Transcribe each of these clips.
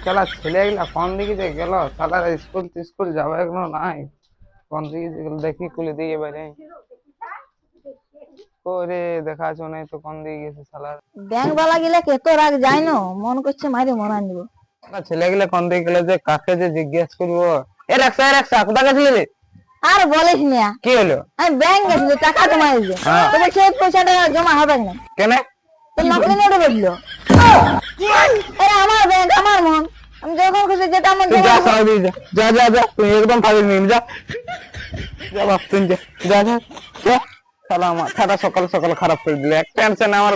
শালা ছেলেগুলা কোন দিকে যে গেল, শালা স্কুল স্কুল যাবে এখনো নাই, কোন দিকে যে গেল দেখি খুলে দিয়ে বাইরে ওরে দেখা আছে নাই তো কোন দিকে গেছে শালা। ব্যাংক বালা গিলা কত রাগ যায় না, মন করছে মাইরে মরান দিব। ছেলেগুলা কোন দিকে গেলে যে কাকে যে জিজ্ঞেস করবো। এ রাখছা কোথা গেছিলি রে? আর বলিস না, কি হলো? আমি ব্যাংক গেছিল টাকা জমা দিতে, হ্যাঁ। তবে সেই পয়সাটা জমা হবে না, কেন? তো নকলি নোটে বললো। আমার ব্যাংক আমার মন, আমি যখন খুশি যেটা আমার তুই জমা যা দেবো। শালা দিয়ে যা যা যা তুই একদম ফাজিল নিয়ে যা যা বাপ তুই যা যা যা যা। শালা মাথাটা সকাল সকাল খারাপ করে দিলে, এক টেনশন আমার।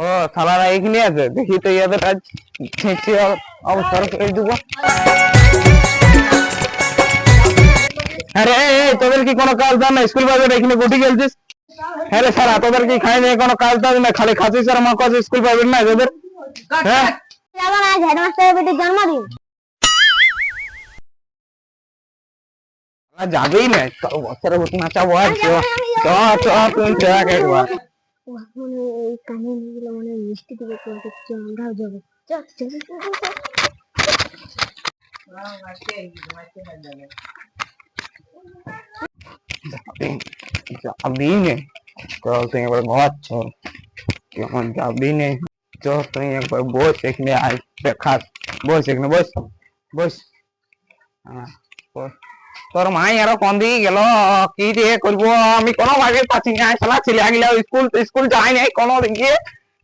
ও শালারা এইখানে আছে, দেখি তো ইয়াদের আজ ছেঁচে অবসর করে দিব। আরে তোদের কি কোনো কাজ দাম না? স্কুল বাজারে এখানে বসে গেলছিস? হ্যাঁ রে শালা, তোদের কি খাই নিয়ে কোনো কাজ দাম না? খালি খাচ্ছিস আর মা কাজ স্কুল পাবেন না তোদের? হ্যাঁ আমার আজ হেডমাস্টারের বেটির জন্মদিন। যাবেই না, তোর বছরের মতো নাচাবো আর তুই দেখ একবার। এই কানে নিয়ে মানে মিষ্টি দিবে, আমরাও যাবো। চল চল যাবি নে, চল তুই একবার ঘুমাচ্ছ, কেমন যাবি নে? চল তুই একবার বস এখানে, আয় দেখাস, বস এখানে বস বস। হ্যাঁ, বস। তোর মাই আরো কোন দিকে গেল, কি রে করবো আমি কোনো ভাবে পাচ্ছি না। শালা ছেলে আগিলা স্কুল স্কুল যাই নাই কোনো দিকে,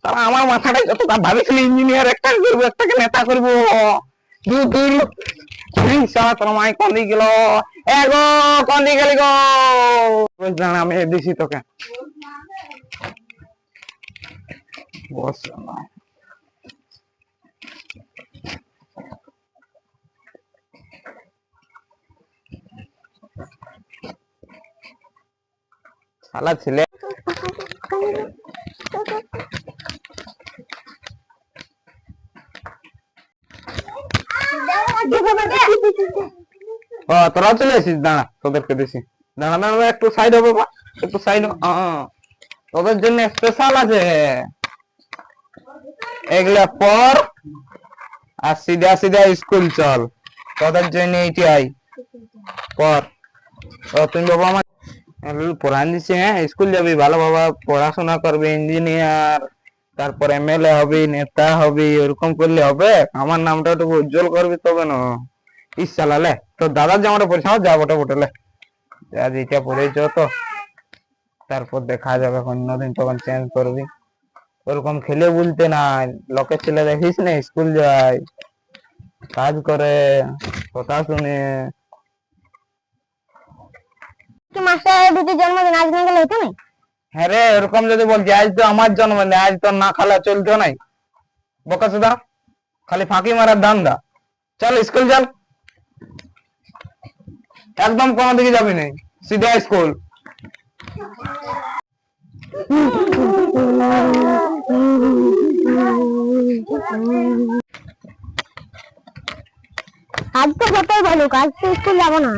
তারা আমার মাথাটাই যতটা ভাবেছিল ইঞ্জিনিয়ার একটা করবো, একটাকে নেতা করবো। দূর দূর শালা তোর মাই কোন দিকে গেল? এগো কোন দিকে গেলি গো? জানা আমি দিছি তোকে, বস না। শালা ছেলে ও তোরা চলে আসিস, দাঁড়া তোদেরকে দিছি, দাঁড়া দাঁড়া একটু সাইড হবে বা, একটু সাইড। তোদের জন্য স্পেশাল আছে এগুলা পর, আর সিধা সিধা স্কুল চল। তোদের জন্য এইটাই পর। তুমি বাবা আমার পড়ান দিচ্ছে, হ্যাঁ স্কুল যাবি, ভালোভাবে পড়াশোনা করবি, ইঞ্জিনিয়ার, তারপর এমএলএ হবি, নেতা হবি, ওরকম করলে হবে? আমার নামটা একটু উজ্জ্বল করবি তবে না। ইসালালে তোর দাদার জামাটা পরিস, যা বটে বটলে যা, যেটা পরেছ তো, তারপর দেখা যাবে অন্যদিন তখন চেঞ্জ করবি। ওরকম খেলে বলতে না, লোকের ছেলে দেখিস না স্কুল যায়, কাজ করে, কথা শুনে। মাস্টারের বেটির জন্মদিন, আজ না গেলে হতো না? হ্যাঁ রে, এরকম যদি বলছি আজ তো আমার জন্মদিন, আজ তো না খালা চলতো নাই, বোকা সুদা খালি ফাঁকি মারার ধান্দা। চল স্কুল চল, একদম কোনো দিকে যাবি না, সিধা স্কুল। আজ তো কতই ভালো, আজ তো স্কুল যাবো না।